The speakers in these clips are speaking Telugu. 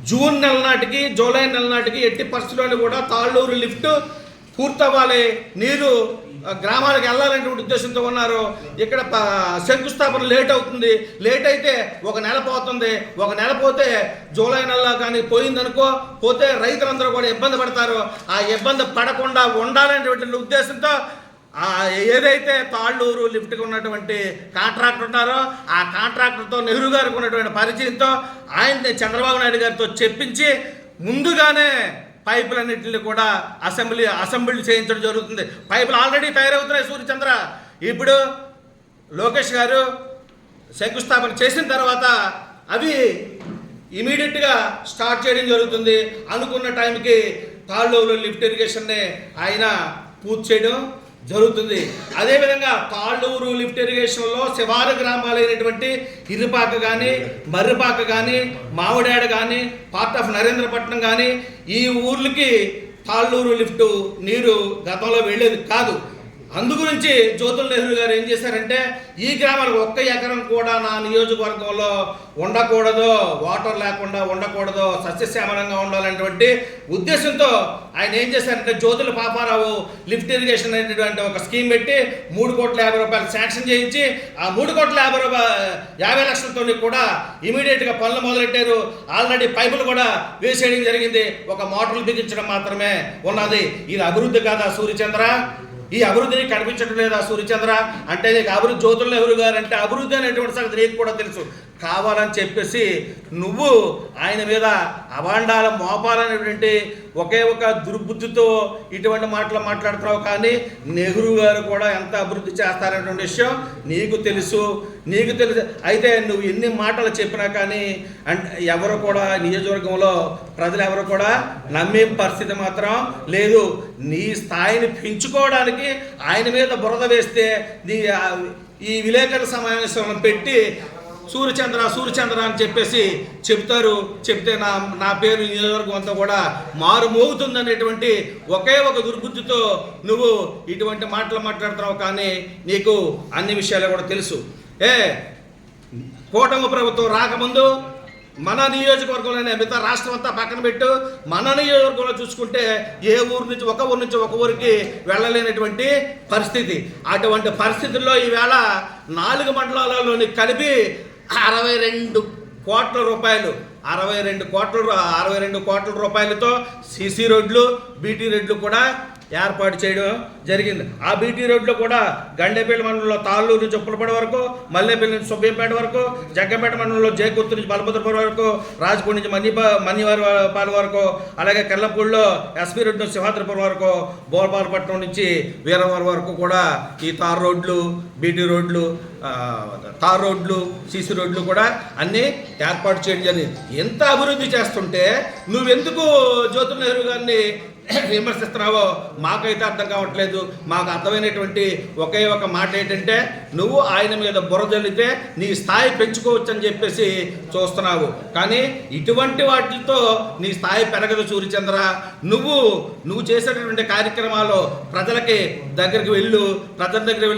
జూన్ నెల నాటికి జూలై నెల నాటికి ఎట్టి పరిస్థితుల్లోనూ కూడా తాళ్ళూరు లిఫ్ట్ పూర్తవ్వాలి, నీరు గ్రామాలకు వెళ్ళాలనేటువంటి ఉద్దేశంతో ఉన్నారు. ఇక్కడ శంకుస్థాపన లేట్ అవుతుంది. లేట్ అయితే ఒక నెల పోతుంది. ఒక నెల పోతే జూలై నెలలో కానీ పోయిందనుకో, పోతే రైతులందరూ కూడా ఇబ్బంది పడతారు. ఆ ఇబ్బంది పడకుండా ఉండాలనేటువంటి ఉద్దేశంతో ఏదైతే తాళ్ళూరు లిఫ్ట్కి ఉన్నటువంటి కాంట్రాక్టర్ ఉన్నారో ఆ కాంట్రాక్టర్తో నెహ్రూ గారికి ఉన్నటువంటి పరిచయంతో ఆయన్ని చంద్రబాబు నాయుడు గారితో చెప్పించి ముందుగానే పైపులన్నింటినీ కూడా అసెంబ్లీ చేయించడం జరుగుతుంది. పైపులు ఆల్రెడీ తయారవుతున్నాయి సూర్యచంద్ర. ఇప్పుడు లోకేష్ గారు శంకుస్థాపన చేసిన తర్వాత అవి ఇమీడియట్గా స్టార్ట్ చేయడం జరుగుతుంది. అనుకున్న టైంకి తాళ్ళూరు లిఫ్ట్ ఇరిగేషన్ని ఆయన పూర్తి చేయడం జరుగుతుంది. అదేవిధంగా తాళ్ళూరు లిఫ్ట్ ఇరిగేషన్లో శివారు గ్రామాలైనటువంటి ఇరుపాక కానీ, మర్రిపాక కానీ, మామిడాడ కానీ, పార్ట్ ఆఫ్ నరేంద్రపట్నం కానీ ఈ ఊర్లకి తాళ్ళూరు లిఫ్ట్ నీరు గతంలో వెళ్ళేది కాదు. అందుగురించి జ్యోతుల నెహ్రూ గారు ఏం చేశారంటే ఈ గ్రామాలకు 1 ఎకరం కూడా నా నియోజకవర్గంలో ఉండకూడదు, వాటర్ లేకుండా ఉండకూడదు, సస్యశ్యామలంగా ఉండాలనేటువంటి ఉద్దేశంతో ఆయన ఏం చేశారంటే జ్యోతుల పాపారావు లిఫ్ట్ ఇరిగేషన్ అనేటువంటి ఒక స్కీమ్ పెట్టి 3,50 కోట్లు శాంక్షన్ చేయించి ఆ 3,50 లక్షలతో కూడా ఇమీడియట్గా పనులు మొదలెట్టారు. ఆల్రెడీ పైపులు కూడా వేసేయడం జరిగింది. ఒక మోటార్లు బిగించడం మాత్రమే ఉన్నది. ఇది అభివృద్ధి కాదా సూర్యచంద్ర? ఈ అభివృద్ధిని కనిపించడం లేదా సూర్యచంద్ర? అంటే నీకు అభివృద్ధి జ్యోతుల నెహ్రూ గారు అంటే అభివృద్ధి అనేటువంటి సంగతి నీకు కూడా తెలుసు. కావాలని చెప్పేసి నువ్వు ఆయన మీద అభాండాల మోపాలనేటువంటి ఒకే ఒక దుర్బుద్ధితో ఇటువంటి మాటలు మాట్లాడుతున్నావు. కానీ నెహ్రూ గారు కూడా ఎంత అభివృద్ధి చేస్తారనేటువంటి విషయం నీకు తెలుసు. అయితే నువ్వు ఎన్ని మాటలు చెప్పినా కానీ ఎవరు కూడా నియోజకవర్గంలో ప్రజలు ఎవరు కూడా నమ్మే పరిస్థితి మాత్రం లేదు. నీ స్థాయిని పెంచుకోవడానికి ఆయన మీద బురద వేస్తే ఈ విలేకరుల సమావేశం పెట్టి సూర్యచంద్ర అని చెప్పేసి చెప్తే నా పేరు నియోజకవర్గం అంతా కూడా మారుమోగుతుంది అనేటువంటి ఒకే ఒక దుర్బుద్ధితో నువ్వు ఇటువంటి మాటలు మాట్లాడుతున్నావు. కానీ నీకు అన్ని విషయాలు కూడా తెలుసు. కూటమి ప్రభుత్వం రాకముందు మన నియోజకవర్గంలోనే మిగతా రాష్ట్రం అంతా పక్కన పెట్టు, మన నియోజకవర్గంలో చూసుకుంటే ఏ ఊరు నుంచి ఒక ఊరికి వెళ్ళలేనటువంటి పరిస్థితి. అటువంటి పరిస్థితుల్లో ఈవేళ 4 మండలాలలోని కలిపి 62 కోట్ల రూపాయలు 62 కోట్ల రూపాయలతో సీసీ రోడ్లు, బీటీ రోడ్లు కూడా ఏర్పాటు చేయడం జరిగింది. ఆ బీటీ రోడ్లో కూడా గండేపల్లి మండలంలో తాళ్ళూరు నుంచి ఉప్పలపేట వరకు, మల్లేపల్లి నుంచి సుబ్బయ్యపేట వరకు, జగ్గంపేట మండలంలో జయకుర్తి నుంచి బలభద్రపురం వరకు, రాజపూడి నుంచి మన్నివారిపాలెం వరకు, అలాగే కెల్లపూడిలో ఎస్పీ రోడ్ నుంచి సింహాద్రిపురం వరకు, బోల్పాలపట్నం నుంచి వీరవరం వరకు కూడా ఈ తార్ రోడ్లు, బీటీ రోడ్లు, తార్ రోడ్లు, సీసీ రోడ్లు కూడా అన్నీ ఏర్పాటు చేయడం జరిగింది. ఎంత అభివృద్ధి చేస్తుంటే నువ్వెందుకు జ్యోతుల నెహ్రూ గారిని విమర్శిస్తున్నావో మాకైతే అర్థం కావట్లేదు. మాకు అర్థమైనటువంటి ఒకే ఒక మాట ఏంటంటే నువ్వు ఆయన మీద బురదల్లితే నీ స్థాయి పెంచుకోవచ్చు అని చెప్పేసి చూస్తున్నావు. కానీ ఇటువంటి వాటితో నీ స్థాయి పెరగదు సూర్యచంద్ర. నువ్వు చేసేటటువంటి కార్యక్రమాలు ప్రజల దగ్గరికి వెళ్ళి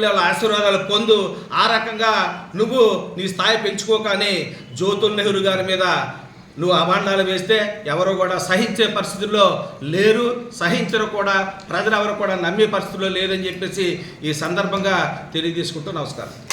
వాళ్ళ ఆశీర్వాదాలు పొందు. ఆ రకంగా నువ్వు నీ స్థాయి పెంచుకో. కానీ జ్యోతుల నెహ్రూ గారి మీద నువ్వు అభాండాలు వేస్తే ఎవరు కూడా సహించే పరిస్థితుల్లో లేరు, సహించరు కూడా. ప్రజలు ఎవరు కూడా నమ్మే పరిస్థితుల్లో లేదని చెప్పేసి ఈ సందర్భంగా తెలియజేసుకుంటూ నమస్కారం.